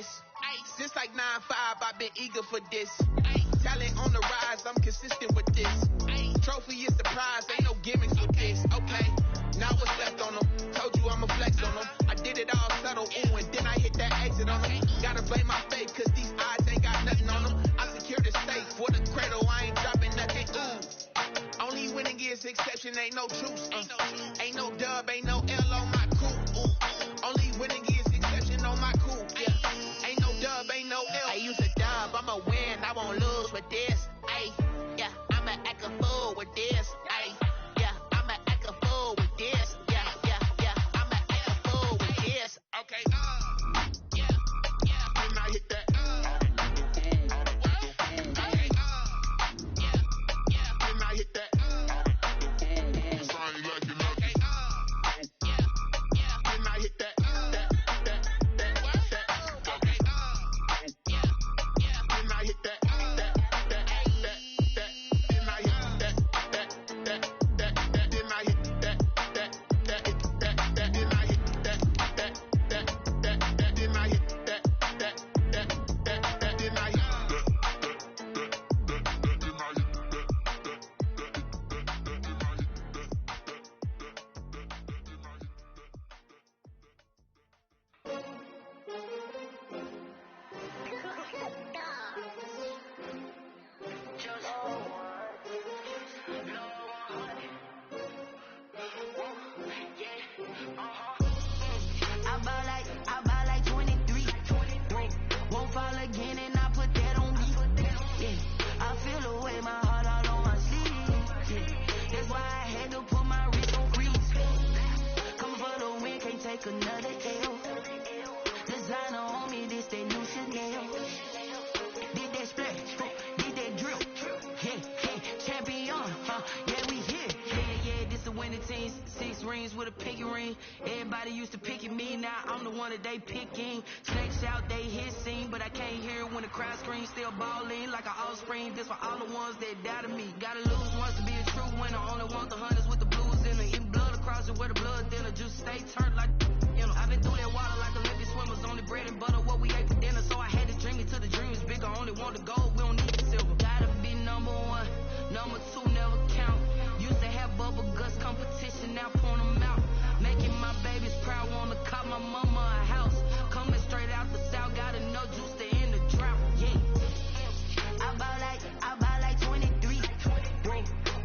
this. Since like 9-5, I've been eager for this. Talent on the rise, I'm consistent with this. Trophy is the prize, ain't no gimmicks with this. Okay, now what's left on them? Told you I'ma flex on them. I did it all subtle, ooh, and then I hit that exit on them. Gotta blame my faith, cause these odds ain't got nothing on them. I secure the safe for the cradle, I ain't dropping nothing, ooh. Only winning is exception, ain't no truce. Ain't no dub, ain't no L on my crew, ooh. Only winning is exception on my crew, yeah. Ain't no dub, ain't no L. I use a dub, I'ma win, I won't lose with this. Ay, yeah, I'ma act a fool with this. Ay, yeah, I'ma act a fool with this. Yeah, yeah, yeah, I'ma act a fool with this. Okay, yeah, yeah, when I hit that. They picking snakes out, they hissing, but I can't hear when the crowd screams. Still balling like an offspring. This for all the ones that doubted me. Gotta lose once to be a true winner. Only want the hunters with the blues in it. Eating blood across it where the blood thinner. Juice stay turned like I've been through that water like Olympic swimmers. Only bread and butter what we ate for dinner. So I had to dream it till the dream is bigger. Only want the gold, we don't need the silver. Gotta be number one, number two never count. Used to have bubble guts competition, now point them out. Making my babies proud, wanna cop my mama a house. Coming straight out the south, gotta know juice to end the drought. Yeah, I bought like 23.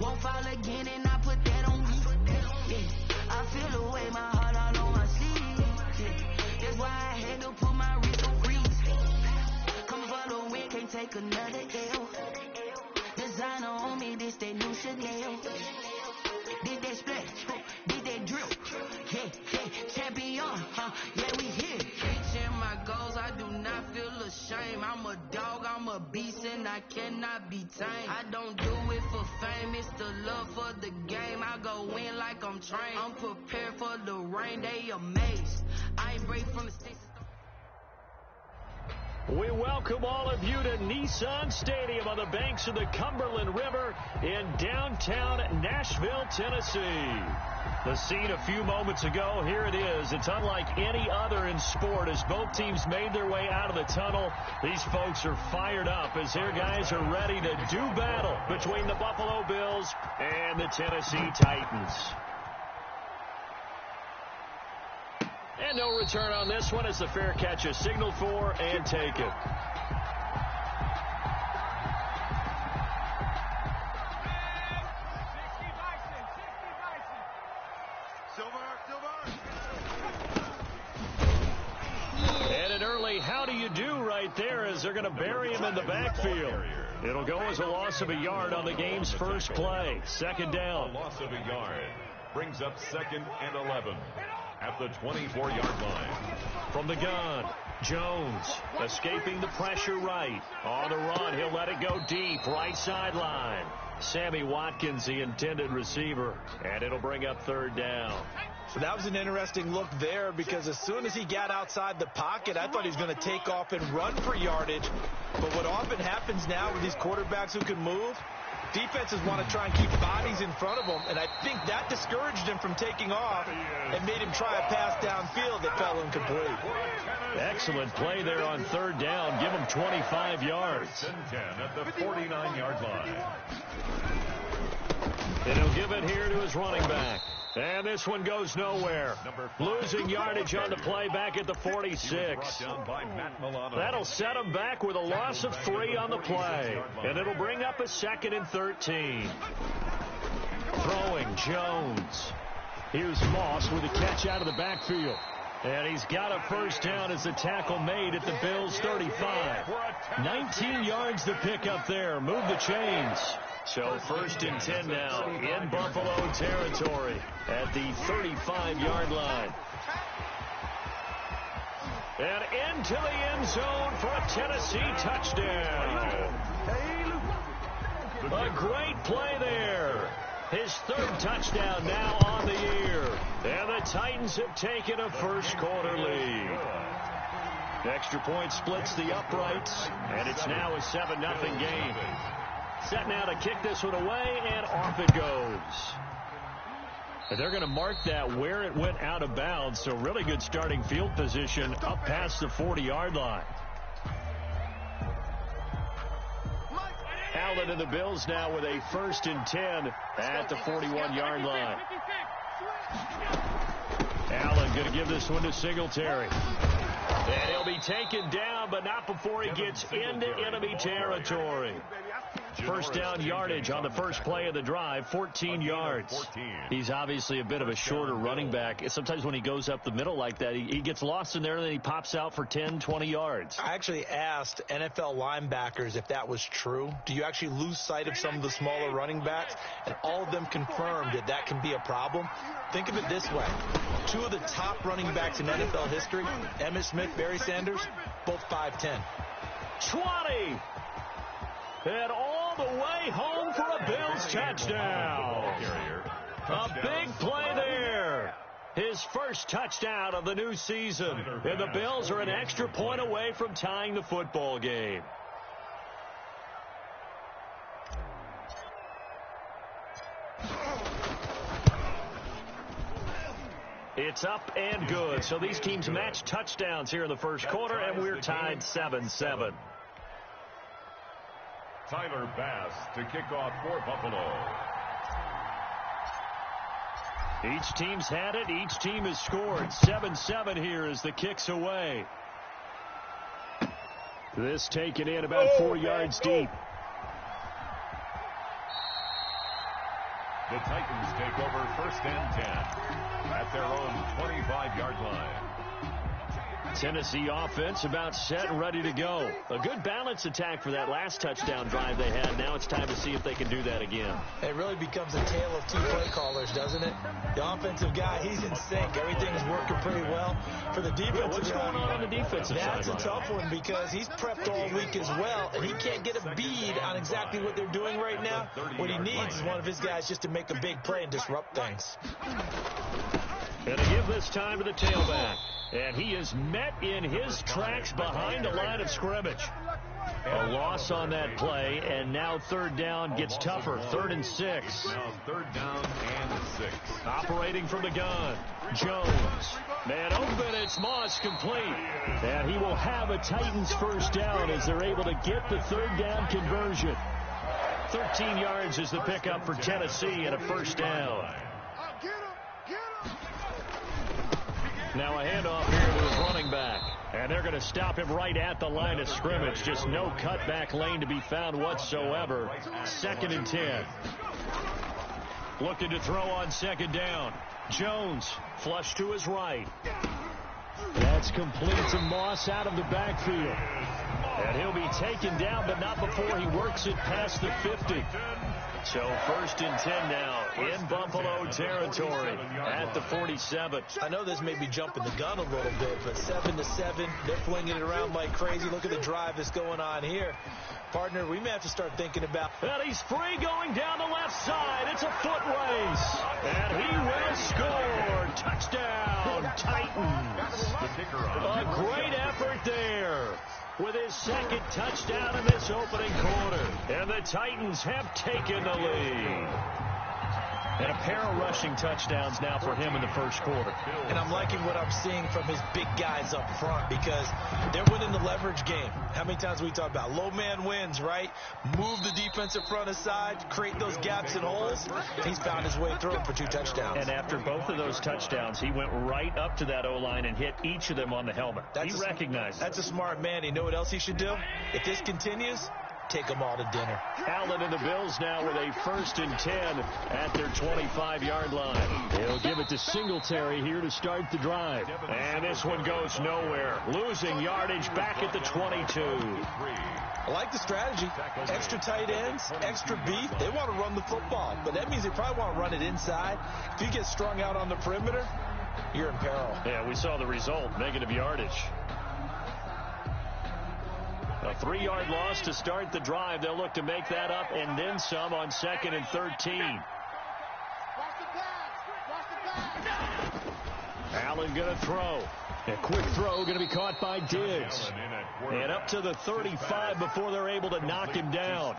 Won't fall again, and I put that on me. Yeah, I feel the way, my heart all on my sleeve. Yeah, that's why I had to put my wrist on freeze. Coming for the win, can't take another L. Designer on me, this that new Chanel. Did that splash, did that drill. Yeah, champion, yeah, we here. Reaching my goals, I do not feel ashamed. I'm a dog, I'm a beast, and I cannot be tamed. I don't do it for fame, it's the love for the game. I go in like I'm trained. I'm prepared for the rain, they amazed. I ain't break from the sticks. We welcome all of you to Nissan Stadium on the banks of the Cumberland River in downtown Nashville, Tennessee. The scene a few moments ago, here it is. It's unlike any other in sport as both teams made their way out of the tunnel. These folks are fired up as their guys are ready to do battle between the Buffalo Bills and the Tennessee Titans. And no return on this one as the fair catch is signaled for and taken. And an early how do you do right there as they're going to bury him in the backfield. It'll go as a loss of a yard on the game's first play. Second down. A loss of a yard brings up 2nd and 11. At the 24-yard line. From the gun, Jones escaping the pressure right. On the run, he'll let it go deep, right sideline. Sammy Watkins, the intended receiver, and it'll bring up 3rd down. So that was an interesting look there because as soon as he got outside the pocket, I thought he was going to take off and run for yardage. But what often happens now with these quarterbacks who can move, Defenses want to try and keep bodies in front of him, and I think that discouraged him from taking off and made him try a pass downfield that fell incomplete. Excellent play there on third down. Give him 25 yards. 10 at the 49-yard line. And he'll give it here to his running back. And this one goes nowhere. Losing yardage on the play back at the 46. That'll set him back with a loss of 3 on the play. And it'll bring up a 2nd and 13. Throwing Jones. Here's Moss with a catch out of the backfield. And he's got a first down as the tackle made at the Bills' 35. 19 yards to pick up there. Move the chains. So 1st and 10 now in Buffalo territory at the 35-yard line. And into the end zone for a Tennessee touchdown. A great play there. His 3rd touchdown now on the year. And the Titans have taken a first-quarter lead. Extra point splits the uprights, and it's now a 7-0 game. Set now to kick this one away, and off it goes. And they're going to mark that where it went out of bounds, so really good starting field position up past the 40-yard line. Allen and the Bills now with a 1st and 10 at the 41-yard line. Allen going to give this one to Singletary. And he'll be taken down, but not before he gets into enemy territory. First down yardage on the first play of the drive, 14 yards. He's obviously a bit of a shorter running back. Sometimes when he goes up the middle like that, he gets lost in there, and then he pops out for 10, 20 yards. I actually asked NFL linebackers if that was true. Do you actually lose sight of some of the smaller running backs? And all of them confirmed that that can be a problem. Think of it this way. 2 of the top running backs in NFL history, Emmitt Smith, Barry Sanders, both 5'10". 20. And all the way home for a Bills touchdown. A big play there. His first touchdown of the new season. And the Bills are an extra point away from tying the football game. It's up and good. So these teams match touchdowns here in the first quarter, and we're tied 7-7. Tyler Bass to kick off for Buffalo. Each team's had it. Each team has scored. 7-7 here as the kick's away. This taken in about 4 yards deep. The Titans take over 1st and 10 at their own 25-yard line. Tennessee offense about set and ready to go. A good balance attack for that last touchdown drive they had. Now it's time to see if they can do that again. It really becomes a tale of 2 play callers, doesn't it? The offensive guy, he's in sync. Everything's working pretty well. For the defensive guy, what's going on the defensive side? That's a tough one because he's prepped all week as well, and he can't get a bead on exactly what they're doing right now. What he needs is one of his guys just to make a big play and disrupt things. And to give this time to the tailback. And he is met in his tracks behind the line of scrimmage. A loss on that play, and now 3rd down gets tougher. 3rd and 6. Now 3rd down and 6. Operating from the gun. Jones. Man open, it's Moss complete. And he will have a Titans first down as they're able to get the 3rd down conversion. 13 yards is the pickup for Tennessee and a first down. Now a handoff here to his running back. And they're going to stop him right at the line of scrimmage. Just no cutback lane to be found whatsoever. 2nd and 10. Looking to throw on 2nd down. Jones, flush to his right. That's complete to Moss out of the backfield. And he'll be taken down, but not before he works it past the 50. So 1st and 10 now in Buffalo territory at the 47. I know this may be jumping the gun a little bit, but 7-7, they're flinging it around like crazy. Look at the drive that's going on here. Partner, we may have to start thinking about... And he's free going down the left side. It's a foot race. And he will score. Touchdown, Titans. A great effort there. with his second touchdown in this opening quarter. And the Titans have taken the lead. And a pair of rushing touchdowns now for him in the first quarter. And I'm liking what I'm seeing from his big guys up front because they're winning the leverage game. How many times we talk about low man wins, right? Move the defensive front aside, create those gaps and holes. He's found his way through it for 2 touchdowns. And after both of those touchdowns, he went right up to that O-line and hit each of them on the helmet. He recognized it. That's a smart man. You know what else he should do? If this continues, take them all to dinner. Allen and the Bills now with a 1st and 10 at their 25-yard line. He'll give it to Singletary here to start the drive. And this one goes nowhere. Losing yardage back at the 22. I like the strategy. Extra tight ends, extra beef. They want to run the football, but that means they probably want to run it inside. If you get strung out on the perimeter, you're in peril. Yeah, we saw the result, negative yardage. A 3-yard loss to start the drive. They'll look to make that up and then some on 2nd and 13. Allen going to throw. A quick throw going to be caught by Diggs. And up to the 35 before they're able to knock him down.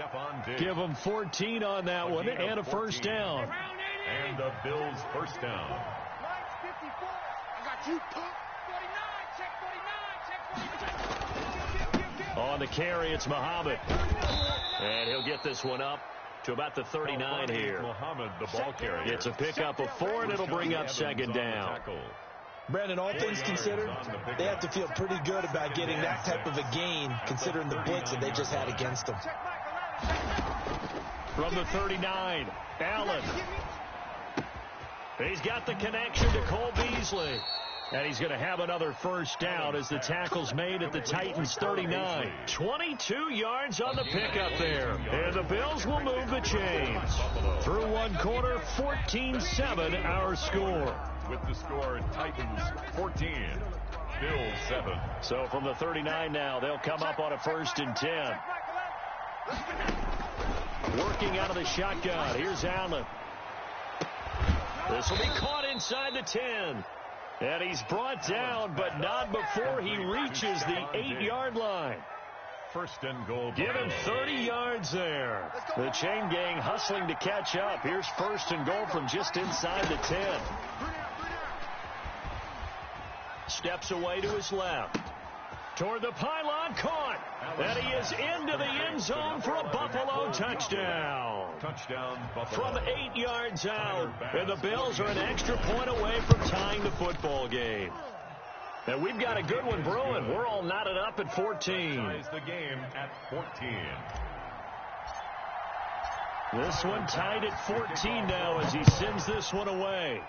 Give him 14 on that one and a first down. And the Bills first down. I got you, punk. 49, check 49, check 49. On the carry, it's Muhammad. And he'll get this one up to about the 39 here. Muhammad, the ball carrier. It's a pickup of 4, and it'll bring up 2nd down. Brandon, all things considered, they have to feel pretty good about getting that type of a gain, considering the blitz that they just had against them. From the 39, Allen. He's got the connection to Cole Beasley. And he's going to have another first down as the tackle's made at the Titans' 39. 22 yards on the pickup there. And the Bills will move the chains. Through 1 quarter, 14-7 our score. With the score, Titans 14, Bills 7. So from the 39 now, they'll come up on a 1st and 10. Working out of the shotgun. Here's Allen. This will be caught inside the 10. And he's brought down, but not before he reaches the 8-yard line. 1st and goal. Give him 30 yards there. The chain gang hustling to catch up. Here's 1st and goal from just inside the 10. Steps away to his left. Toward the pylon, caught. And he is into the end zone for a Buffalo touchdown. Touchdown, Buffalo. From 8 yards out. And the Bills are an extra point away from tying the football game. And we've got a good one brewing. We're all knotted up at 14. Ties the game at 14. This one tied at 14 now as he sends this one away.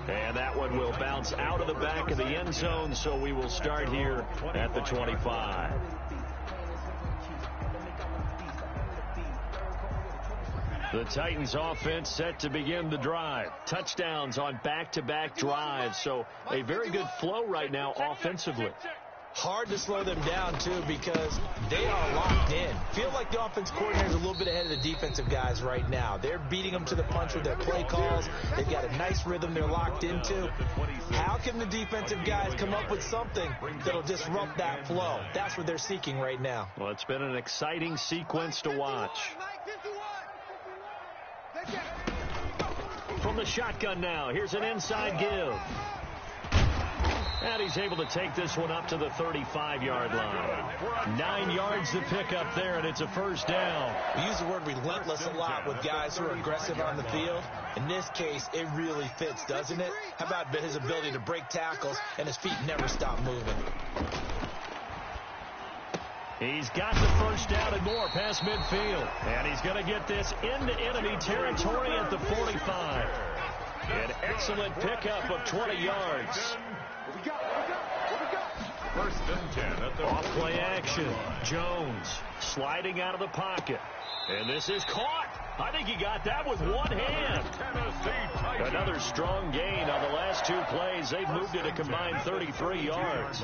And that one will bounce out of the back of the end zone, so we will start here at the 25. The Titans offense set to begin the drive. Touchdowns on back-to-back drives, so a very good flow right now offensively. Hard to slow them down, too, because they are locked in. Feel like the offense coordinator is a little bit ahead of the defensive guys right now. They're beating them to the punch with their play calls. They've got a nice rhythm they're locked into. How can the defensive guys come up with something that'll disrupt that flow? That's what they're seeking right now. Well, it's been an exciting sequence to watch. From the shotgun now, here's an inside give. And he's able to take this one up to the 35-yard line. 9 yards to pick up there, and it's a first down. We use the word relentless a lot with guys who are aggressive on the field. In this case, it really fits, doesn't it? How about his ability to break tackles and his feet never stop moving? He's got the first down and more past midfield. And he's going to get this into enemy territory at the 45. An excellent pickup of 20 yards. First and 10 at the off-play action. Jones sliding out of the pocket. And this is caught. I think he got that with one hand. Another strong gain on the last 2 plays. They've moved it a combined 33 yards.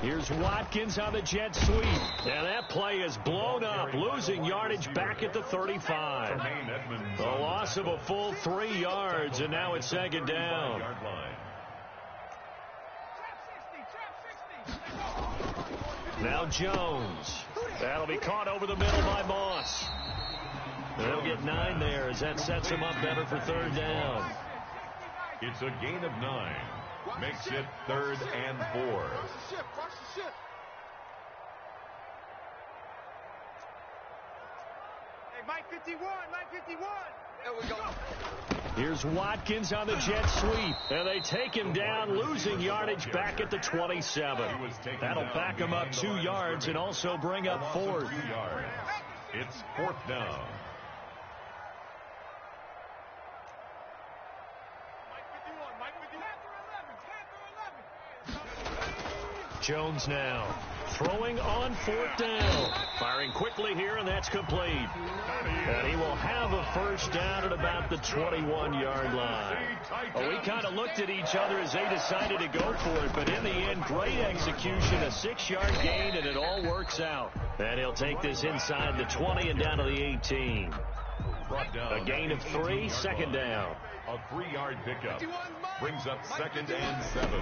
Here's Watkins on the jet sweep. And that play is blown up, losing yardage back at the 35. The loss of a full 3 yards, and now it's second down. Now Jones. That'll be caught over the middle by Moss. They'll get 9 there as that sets him up better for third down. It's a gain of 9. Makes it 3rd and 4. Hey, Mike 51, Mike 51. There we go. Here's Watkins on the jet sweep. And they take him down, losing yardage back at the 27. That'll back him up 2 yards and also bring up 4th. It's 4th down. Jones now throwing on 4th down. Firing quickly here, and that's complete. And he will have a first down at about the 21-yard line. Well, we kind of looked at each other as they decided to go for it, but in the end, great execution, a 6-yard gain, and it all works out. And he'll take this inside the 20 and down to the 18. A gain of 3, second down. A 3-yard pickup. Brings up 2nd and 7.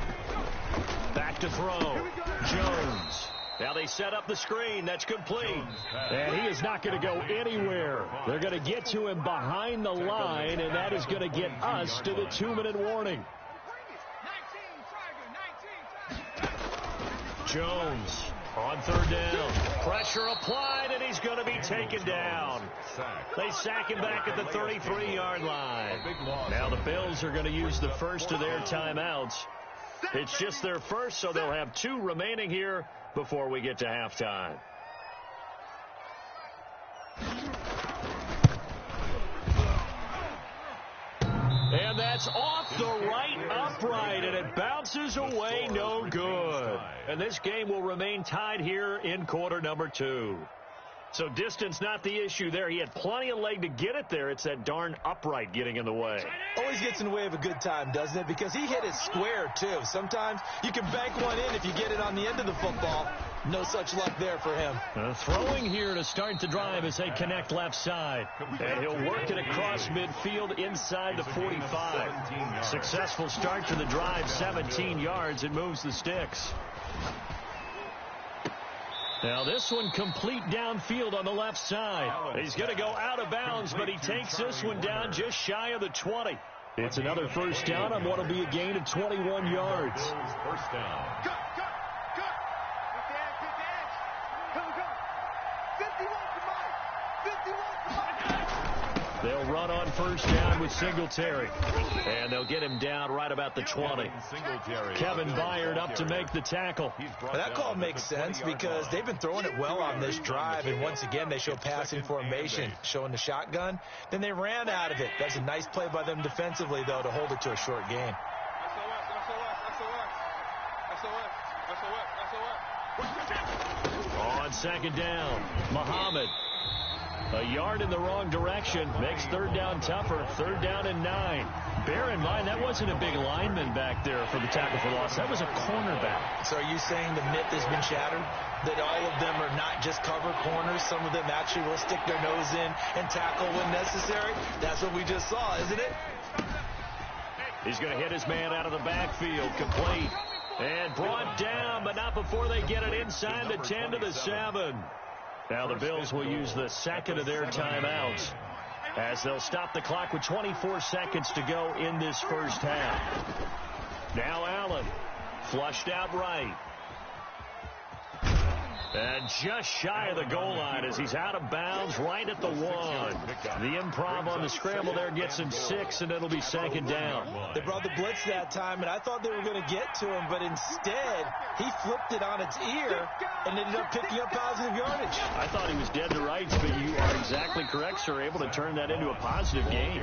Back to throw. Jones. Now they set up the screen. That's complete. And he is not going to go anywhere. They're going to get to him behind the line, and that is going to get us to the 2-minute warning. Jones on 3rd down. Pressure applied, and he's going to be taken down. They sack him back at the 33-yard line. Now the Bills are going to use the first of their timeouts. It's just their first, so they'll have 2 remaining here before we get to halftime. And that's off the right upright, and it bounces away, no good. And this game will remain tied here in quarter number 2. So distance not the issue there. He had plenty of leg to get it there. It's that darn upright getting in the way. Always gets in the way of a good time, doesn't it? Because he hit it square, too. Sometimes you can bank one in if you get it on the end of the football. No such luck there for him. Throwing here to start the drive as they connect left side. And he'll work it across midfield inside the 45. Successful start to the drive, 17 yards. It moves the sticks. Now this one complete downfield on the left side. He's going to go out of bounds, but he takes this one down just shy of the 20. It's another first down on what will be a gain of 21 yards. First down. Cut. Quick edge. Come. 51 to Mike. 51 to Mike. They'll run on first down with Singletary. And they'll get him down right about the 20. Kevin Byard up to make the tackle. Well, that call makes sense because they've been throwing it well on this drive. And once again, they show passing formation, showing the shotgun. Then they ran out of it. That's a nice play by them defensively, though, to hold it to a short gain. On second down, Muhammad. A yard in the wrong direction makes third down tougher. 3rd down and 9. Bear in mind, that wasn't a big lineman back there for the tackle for loss. That was a cornerback. So are you saying the myth has been shattered? That all of them are not just cover corners? Some of them actually will stick their nose in and tackle when necessary? That's what we just saw, isn't it? He's going to hit his man out of the backfield. Complete. And brought down, but not before they get it inside the 10 to the 7. Now the Bills will use the second of their timeouts as they'll stop the clock with 24 seconds to go in this first half. Now Allen, flushed out right. And just shy of the goal line as he's out of bounds right at the 1. The improv on the scramble there gets him 6, and it'll be second down. They brought the blitz that time, and I thought they were going to get to him, but instead he flipped it on its ear and ended up picking up positive yardage. I thought he was dead to rights, but you are exactly correct, sir. Able to turn that into a positive gain.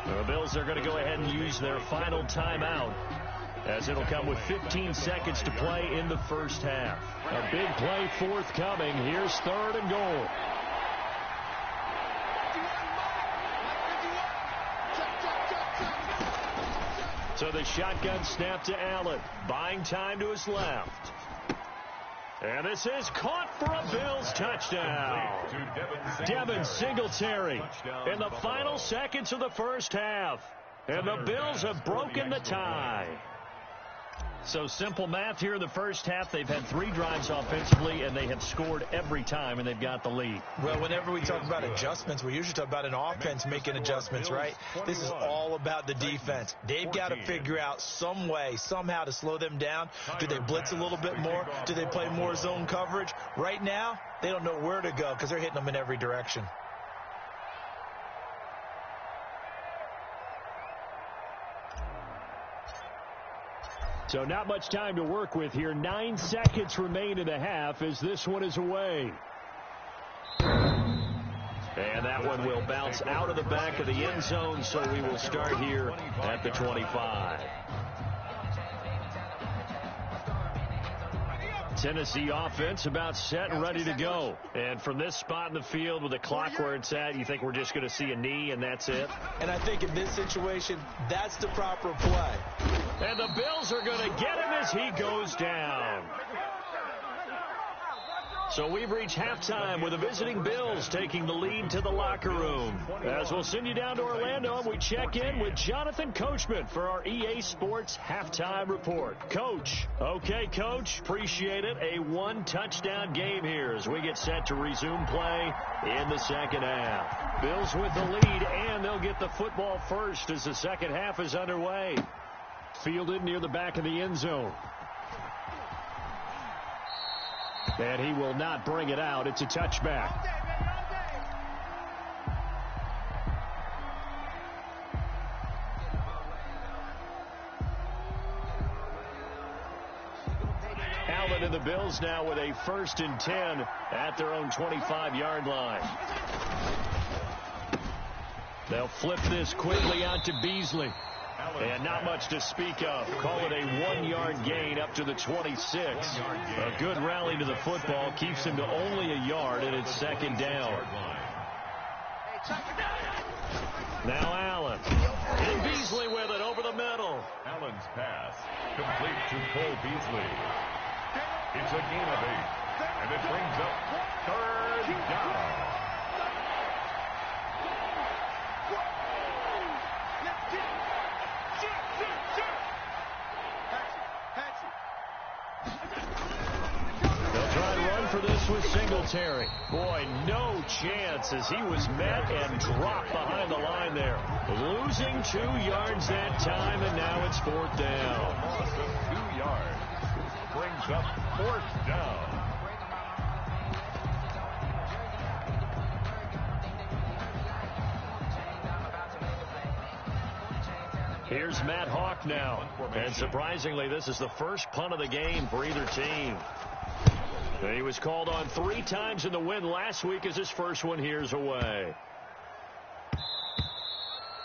The Bills are going to go ahead and use their final timeout, as it'll come with 15 seconds to play in the first half. A big play forthcoming. Here's 3rd and goal. So the shotgun snap to Allen. Buying time to his left. And this is caught for a Bills touchdown. Devin Singletary in the final seconds of the first half. And the Bills have broken the tie. So simple math here in the first half. They've had 3 drives offensively, and they have scored every time, and they've got the lead. Well, whenever we talk about adjustments, we usually talk about an offense making adjustments, right? This is all about the defense. They've got to figure out some way, somehow to slow them down. Do they blitz a little bit more? Do they play more zone coverage? Right now, they don't know where to go because they're hitting them in every direction. So not much time to work with here. 9 seconds remain in the half as this one is away. And that one will bounce out of the back of the end zone, so we will start here at the 25. Tennessee offense about set and ready to go. And from this spot in the field with the clock where it's at, you think we're just going to see a knee and that's it? And I think in this situation, that's the proper play. And the Bills are going to get him as he goes down. So we've reached halftime with the visiting Bills taking the lead to the locker room. As we'll send you down to Orlando, and we check in with Jonathan Coachman for our EA Sports Halftime Report. Coach. Okay, Coach. Appreciate it. A 1-touchdown game here as we get set to resume play in the second half. Bills with the lead, and they'll get the football first as the second half is underway. Fielded near the back of the end zone. And he will not bring it out. It's a touchback. Allen and the Bills now with a 1st and 10 at their own 25-yard line. They'll flip this quickly out to Beasley. And not much to speak of. Call it a 1-yard gain up to the 26. A good rally to the football keeps him to only a yard, and it's second down. Now Allen. And Beasley with it over the middle. Allen's pass complete to Cole Beasley. It's a gain of 8, and it brings up 3rd down. With Singletary. Boy, no chance as he was met and dropped behind the line there. Losing 2 yards that time, and now it's 4th down. Loss of 2 yards brings up 4th down. Here's Matt Hawk now. And surprisingly, this is the first punt of the game for either team. He was called on 3 times in the win last week as his first one here's away.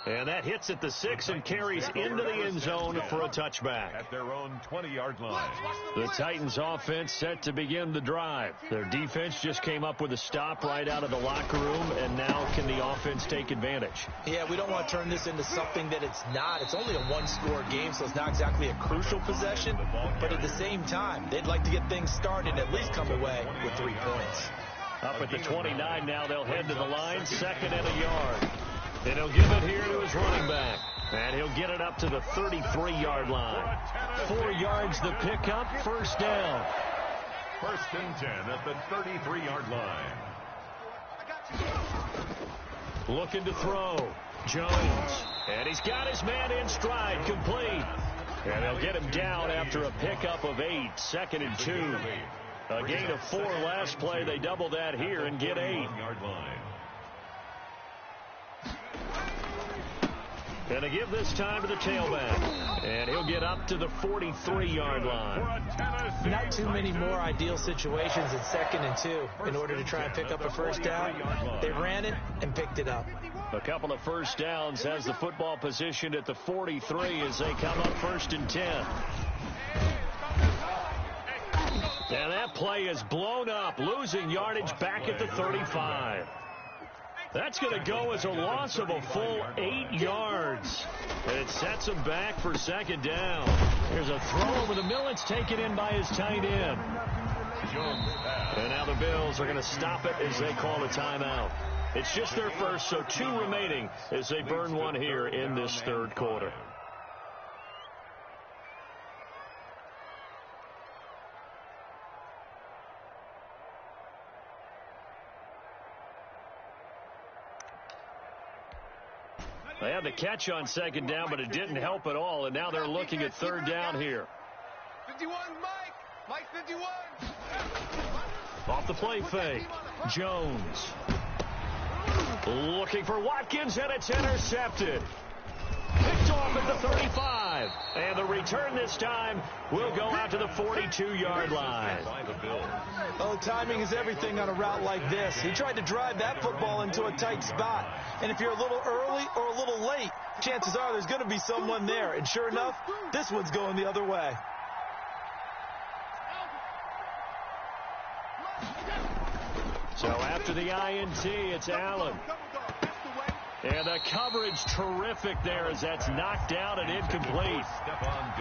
And that hits at the 6 and carries into the end zone for a touchback. At their own 20-yard line. The Titans offense set to begin the drive. Their defense just came up with a stop right out of the locker room, and now can the offense take advantage? Yeah, we don't want to turn this into something that it's not. It's only a 1-score game, so it's not exactly a crucial possession. But at the same time, they'd like to get things started and at least come away with 3 points. Up at the 29 now, they'll head to the line, 2nd and a yard. And he'll give it here to his running back. And he'll get it up to the 33-yard line. 4 yards the pickup, 1st down. 1st and 10 at the 33-yard line. Looking to throw. Jones. And he's got his man in stride, complete. And they'll get him down after a pickup of 8, 2nd and 2. A gain of 4 last play. They double that here and get 8. And they give this time to the tailback. And he'll get up to the 43-yard line. Not too many more ideal situations at 2nd and 2 in order to try and pick up a 1st down. They ran it and picked it up. A couple of 1st downs has the football positioned at the 43 as they come up 1st and 10. And that play is blown up, losing yardage back at the 35. That's going to go as a loss of a full 8 yards. And it sets him back for 2nd down. Here's a throw over the middle. It's taken in by his tight end. And now the Bills are going to stop it as they call a timeout. It's just their first, so 2 remaining as they burn one here in this third quarter. They had the catch on second down, but it didn't help at all, and now they're looking at third down here. 51, Mike. Mike, 51. Off the play fake. Jones. Looking for Watkins, and it's intercepted. Picked off at the 35. And the return this time will go out to the 42-yard line. Oh, timing is everything on a route like this. He tried to drive that football into a tight spot. And if you're a little early or a little late, chances are there's going to be someone there. And sure enough, this one's going the other way. So after the INT, it's Allen. And the coverage terrific there as that's knocked down and incomplete.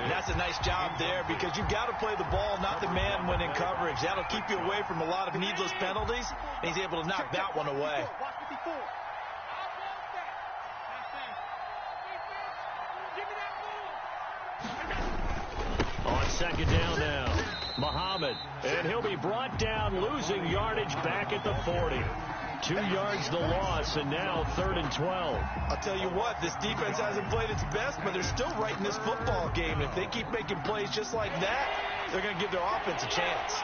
That's a nice job there because you've got to play the ball, not the man when in coverage. That'll keep you away from a lot of needless penalties, and he's able to knock that one away. On second down now, Muhammad, and he'll be brought down, losing yardage back at the 40. 2 yards the loss, and now 3rd and 12. I'll tell you what, this defense hasn't played its best, but they're still right in this football game. If they keep making plays just like that, they're going to give their offense a chance.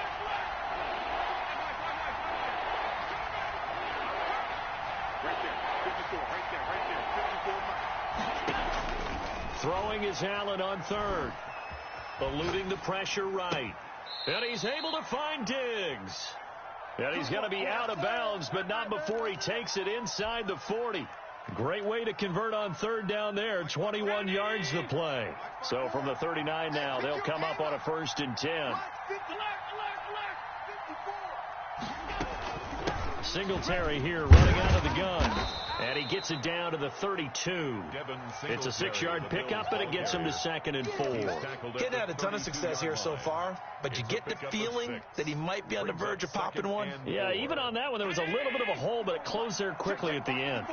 Throwing is Allen on 3rd. Eluding the pressure right. And he's able to find Diggs. And he's going to be out of bounds, but not before he takes it inside the 40. Great way to convert on 3rd down there. 21 yards to play. So from the 39 now, they'll come up on a 1st and 10. Singletary here running out of the gun. And he gets it down to the 32. It's a 6-yard pickup, and it gets him to 2nd and 4. Kid had a ton of success here so far, but you get the feeling that he might be on the verge of popping one. Yeah, even on that one, there was a little bit of a hole, but it closed there quickly at the end.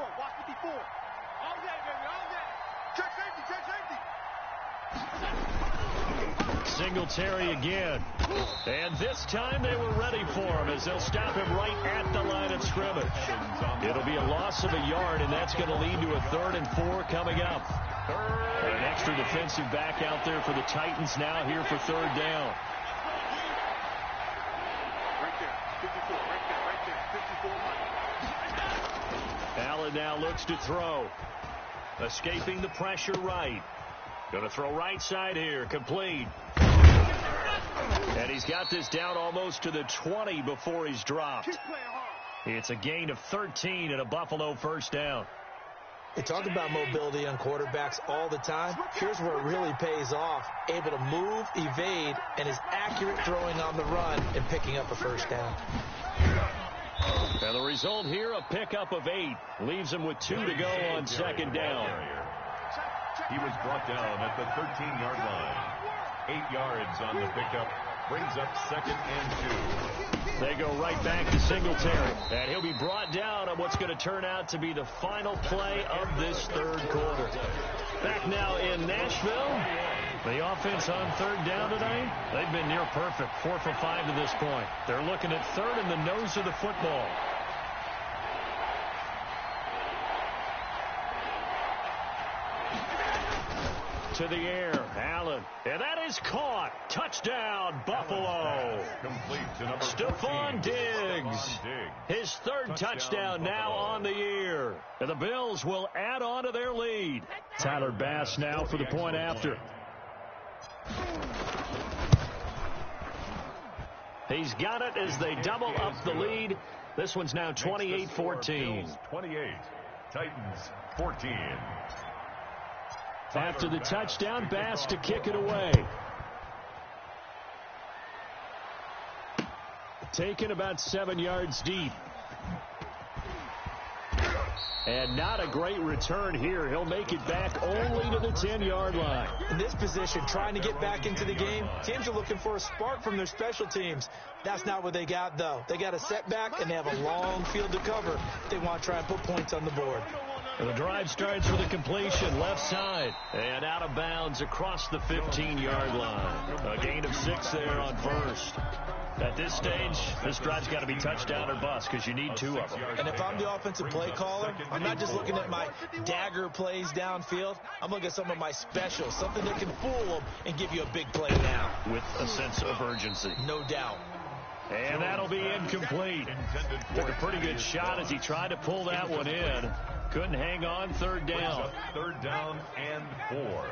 Singletary again. And this time they were ready for him as they'll stop him right at the line of scrimmage. It'll be a loss of a yard, and that's going to lead to a 3rd and 4 coming up. And an extra defensive back out there for the Titans now here for 3rd down. Allen now looks to throw. Escaping the pressure right. Going to throw right side here. Complete. And he's got this down almost to the 20 before he's dropped. It's a gain of 13 and a Buffalo 1st down. They talk about mobility on quarterbacks all the time. Here's where it really pays off. Able to move, evade, and is accurate throwing on the run and picking up a 1st down. And the result here, a pickup of 8. Leaves him with 2 to go on 2nd down. He was brought down at the 13-yard line. 8 yards on the pickup. Brings up 2nd and 2. They go right back to Singletary. And he'll be brought down on what's going to turn out to be the final play of this 3rd quarter. Back now in Nashville. The offense on 3rd down tonight, they've been near perfect. 4 for 5 to this point. They're looking at 3rd in the nose of the football. To the air, Allen, and that is caught. Touchdown, Buffalo. Stephon Diggs, his 3rd touchdown now on the year. And the Bills will add on to their lead. Tyler Bass now for the point after. He's got it as they double up the lead. This one's now 28-14. 28, Titans 14. After the touchdown, Bass to kick it away. Taken about 7 yards deep. And not a great return here. He'll make it back only to the 10-yard line. In this position, trying to get back into the game, teams are looking for a spark from their special teams. That's not what they got, though. They got a setback, and they have a long field to cover. They want to try and put points on the board. And the drive starts with a completion left side and out of bounds across the 15-yard line. A gain of 6 there on first. At this stage, this drive's got to be touchdown or bust because you need 2 of them. And if I'm the offensive play caller, I'm not just looking at my dagger plays downfield. I'm looking at some of my specials, something that can fool them and give you a big play now. With a sense of urgency. No doubt. And that'll be incomplete. Took a pretty good shot as he tried to pull that one in. Couldn't hang on. Third down. Third down and 4.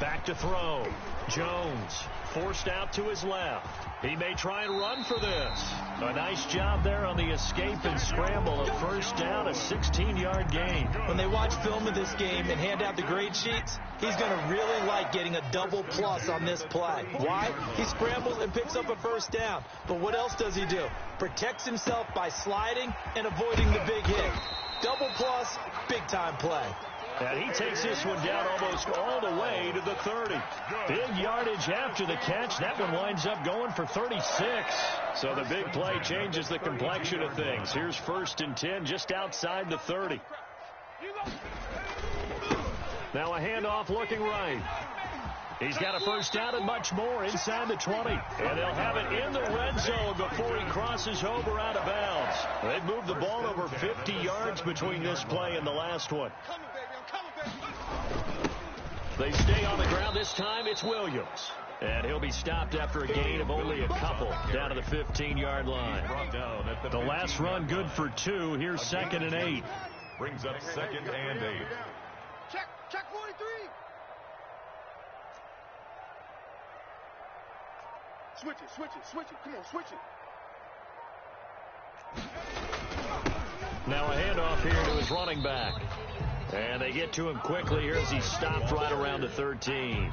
Back to throw. Jones forced out to his left. He may try and run for this. A nice job there on the escape and scramble. A first down, a 16-yard gain. When they watch film of this game and hand out the grade sheets, he's going to really like getting a double plus on this play. Why? He scrambles and picks up a first down. But what else does he do? Protects himself by sliding and avoiding the big hit. Double plus, big-time play. And he takes this one down almost all the way to the 30. Big yardage after the catch. That one winds up going for 36. So the big play changes the complexion of things. Here's 1st and 10 just outside the 30. Now a handoff looking right. He's got a first down and much more inside the 20. And they'll have it in the red zone before he crosses over out of bounds. They've moved the ball over 50 yards between this play and the last one. They stay on the ground this time. It's Williams. And he'll be stopped after a gain of only a couple down to the 15-yard line. The last run good for 2. Here's 2nd and 8. Brings up 2nd and 8. Check 43. Switch it. Come on, switch it. Now a handoff here to his running back. And they get to him quickly here as he stopped right around the 13.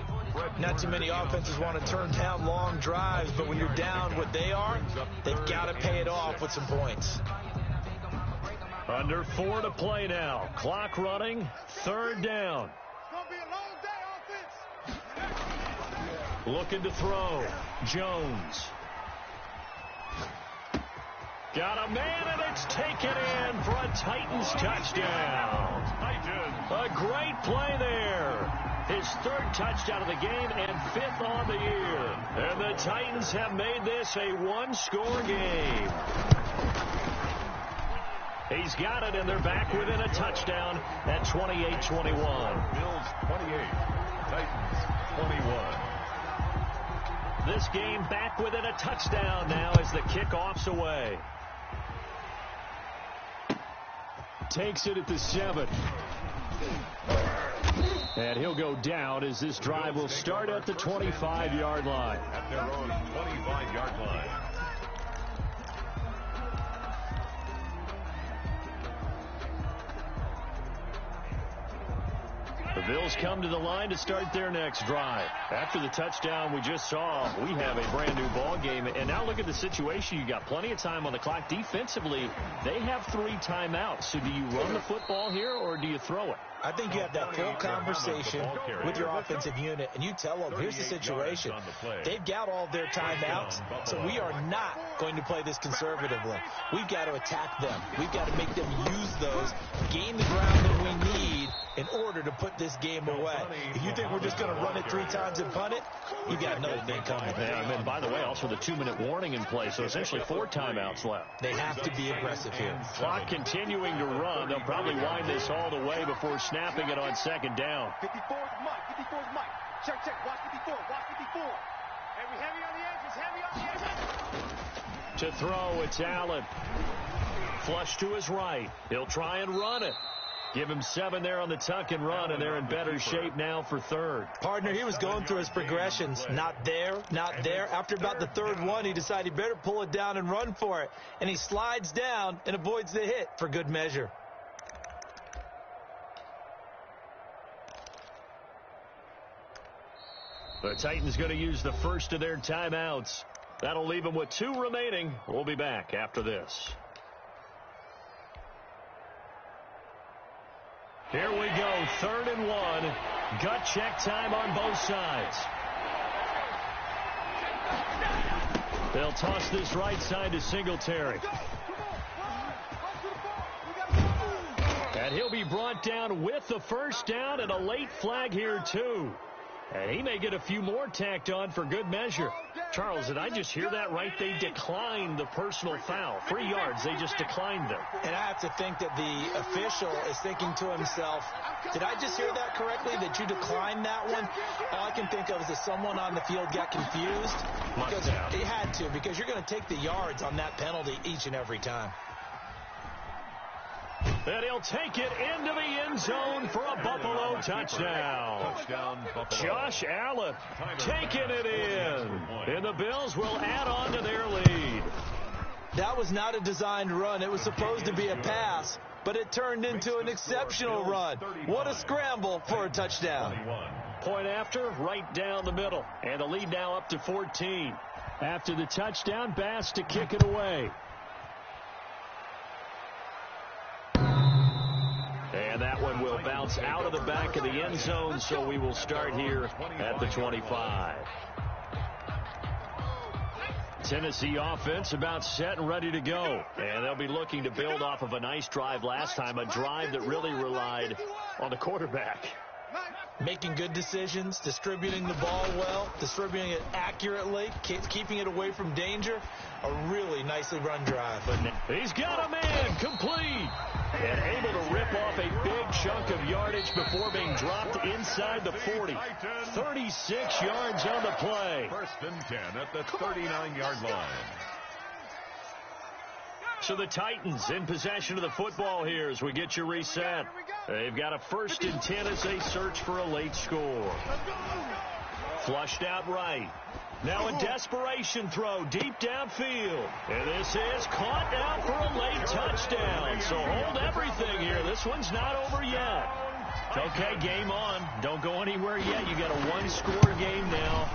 Not too many offenses want to turn down long drives, but when you're down what they are, they've got to pay it off with some points. Under 4 to play now. Clock running. 3rd down. It's going to be a long day, offense. Looking to throw. Jones. Got a man, and it's taken in for a Titans touchdown. A great play there. His 3rd touchdown of the game and 5th on the year. And the Titans have made this a 1-score game. He's got it, and they're back within a touchdown at 28-21. Bills 28, Titans 21. This game back within a touchdown now as the kickoff's away. Takes it at the 7. And he'll go down as this drive will start at the 25-yard line. At their own 25-yard line. The Bills come to the line to start their next drive. After the touchdown we just saw, we have a brand new ball game. And now look at the situation. You got plenty of time on the clock. Defensively, they have 3 timeouts. So do you run the football here or do you throw it? I think you have that full conversation with your offensive unit, and you tell them, here's the situation. They've got all their timeouts, so we are not going to play this conservatively. We've got to attack them. We've got to make them use those, gain the ground that we need in order to put this game away. If you think we're just going to run it 3 times and punt it, you got another thing coming. Yeah, and then, by the way, also the 2-minute warning in play, so essentially 4 timeouts left. They have to be aggressive here. Clock continuing to run. They'll probably wind this all the way before snapping it on 2nd down. 54 is Mike. Check. Watch 54. Hey, we heavy on the edges. To throw, it's Allen. Flush to his right. He'll try and run it. Give him 7 there on the tuck and run, and they're in better shape now for 3rd. Partner, he was going through his progressions. Not there. After about the 3rd one, he decided he better pull it down and run for it. And he slides down and avoids the hit for good measure. The Titans going to use the first of their timeouts. That'll leave him with 2 remaining. We'll be back after this. Here we go, 3rd and 1. Gut check time on both sides. They'll toss this right side to Singletary. And he'll be brought down with the first down and a late flag here, too. And he may get a few more tacked on for good measure. Charles, did I just hear that right? They declined the personal foul. 3 yards, they just declined them. And I have to think that the official is thinking to himself, did I just hear that correctly, that you declined that one? All I can think of is that someone on the field got confused. Because he had to, because you're going to take the yards on that penalty each and every time. And he'll take it into the end zone for a Buffalo touchdown. Josh Allen taking it in. And the Bills will add on to their lead. That was not a designed run. It was supposed to be a pass, but it turned into an exceptional run. What a scramble for a touchdown. Point after, right down the middle. And the lead now up to 14. After the touchdown, Bass to kick it away. And that one will bounce out of the back of the end zone, so we will start here at the 25. Tennessee offense about set and ready to go. And they'll be looking to build off of a nice drive last time, a drive that really relied on the quarterback. Making good decisions, distributing the ball well, distributing it accurately, keeping it away from danger. A really nicely run drive. He's got a man complete. And able to rip off a big chunk of yardage before being dropped inside the 40. 36 yards on the play. 1st and 10 at the 39-yard line. So the Titans in possession of the football here as we get you reset. They've got a 1st and 10 as they search for a late score. Flushed out right. Now a desperation throw deep downfield. And this is caught now for a late touchdown. So hold everything here. This one's not over yet. Okay, game on. Don't go anywhere yet. You got a 1-score game now.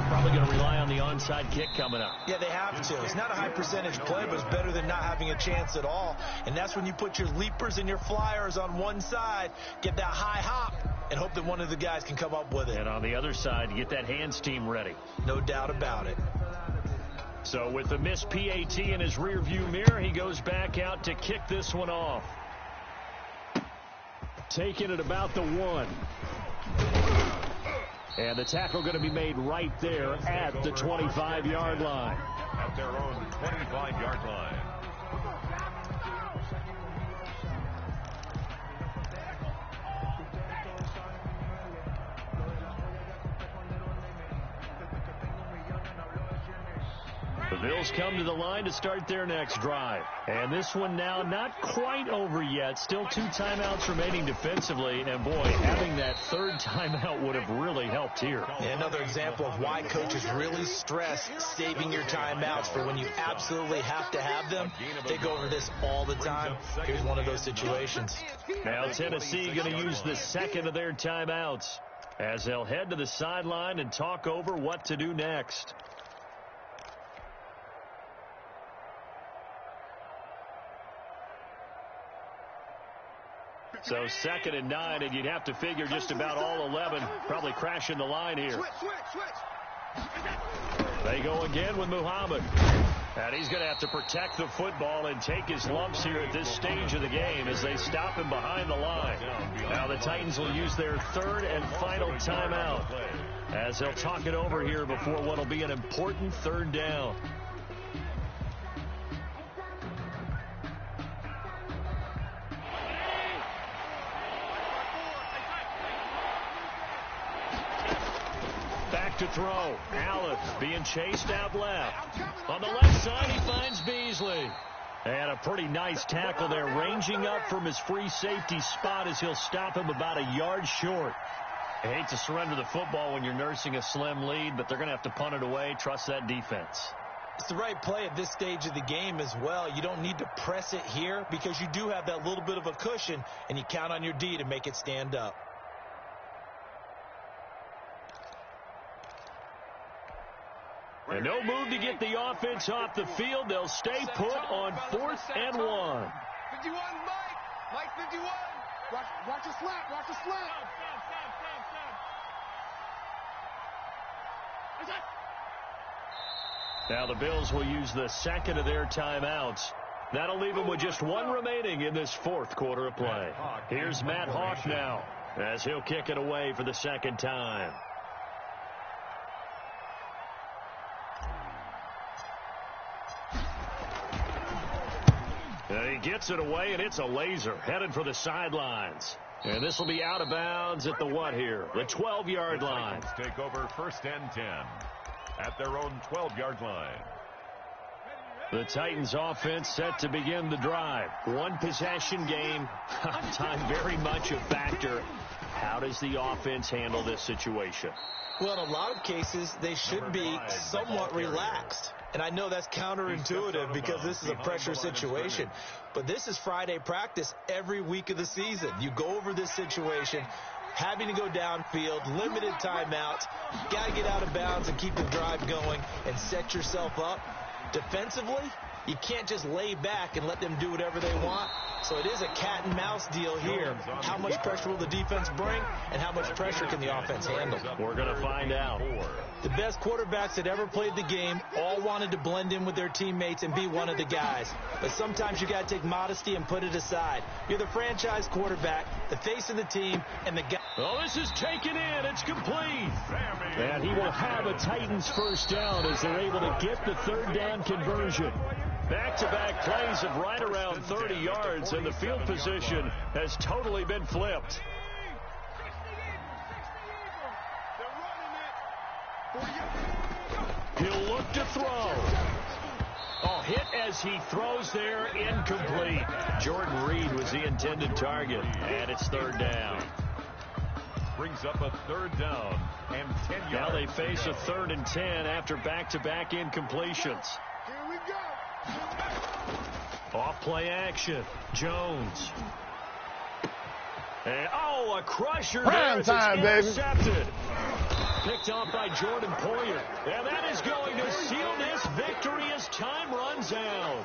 Probably going to rely on the onside kick coming up. Yeah, they have to. It's not a high percentage play, but it's better than not having a chance at all. And that's when you put your leapers and your flyers on one side, get that high hop, and hope that one of the guys can come up with it. And on the other side, get that hands team ready. No doubt about it. So with the missed PAT in his rearview mirror, he goes back out to kick this one off. Taking it about the 1. And the tackle going to be made right there at the 25-yard line. At their own 25-yard line. The Bills come to the line to start their next drive. And this one now not quite over yet. Still 2 timeouts remaining defensively. And, boy, having that 3rd timeout would have really helped here. Another example of why coaches really stress saving your timeouts for when you absolutely have to have them. They go over this all the time. Here's one of those situations. Now Tennessee going to use the 2nd of their timeouts as they'll head to the sideline and talk over what to do next. So 2nd and 9, and you'd have to figure just about all 11 probably crashing the line here. They go again with Muhammad. And he's going to have to protect the football and take his lumps here at this stage of the game as they stop him behind the line. Now the Titans will use their 3rd and final timeout as they'll talk it over here before what will be an important 3rd down. To throw. Allen being chased out left. On the left side, he finds Beasley. And a pretty nice tackle there, ranging up from his free safety spot as he'll stop him about a yard short. I hate to surrender the football when you're nursing a slim lead, but they're going to have to punt it away. Trust that defense. It's the right play at this stage of the game as well. You don't need to press it here because you do have that little bit of a cushion, and you count on your D to make it stand up. And no move to get the offense off the field. They'll stay put on 4th and 1. 51, Mike. Mike 51. Watch the slap. Watch the slap. Now the Bills will use the second of their timeouts. That'll leave them with just one remaining in this 4th quarter of play. Here's Matt Hawk now as he'll kick it away for the second time. And he gets it away, and it's a laser headed for the sidelines. And this will be out of bounds at the what here? The 12-yard line. Take over 1st and 10 at their own 12-yard line. The Titans offense set to begin the drive. One possession game. Time very much a factor. How does the offense handle this situation? Well, in a lot of cases, they should be somewhat relaxed. And I know that's counterintuitive because this is a pressure situation. But this is Friday practice every week of the season. You go over this situation, having to go downfield, limited timeouts, got to get out of bounds and keep the drive going and set yourself up. Defensively, you can't just lay back and let them do whatever they want. So it is a cat and mouse deal here. How much pressure will the defense bring, and how much pressure can the offense handle? We're going to find out. The best quarterbacks that ever played the game all wanted to blend in with their teammates and be one of the guys. But sometimes you got to take modesty and put it aside. You're the franchise quarterback, the face of the team, and the guy. Oh, this is taken in. It's complete. And he will have a Titans first down as they're able to get the 3rd down conversion. Back-to-back plays of right around 30 yards, and the field position has totally been flipped. He'll look to throw. Oh, hit as he throws there, incomplete. Jordan Reed was the intended target, and it's 3rd down. Brings up a 3rd down and 10 yards. Now they face a 3rd and 10 after back-to-back incompletions. Here we go. Off play action. Jones. And, a crusher. Prime time, baby. Intercepted. Picked off by Jordan Poyer. And that is going to seal this victory as time runs out.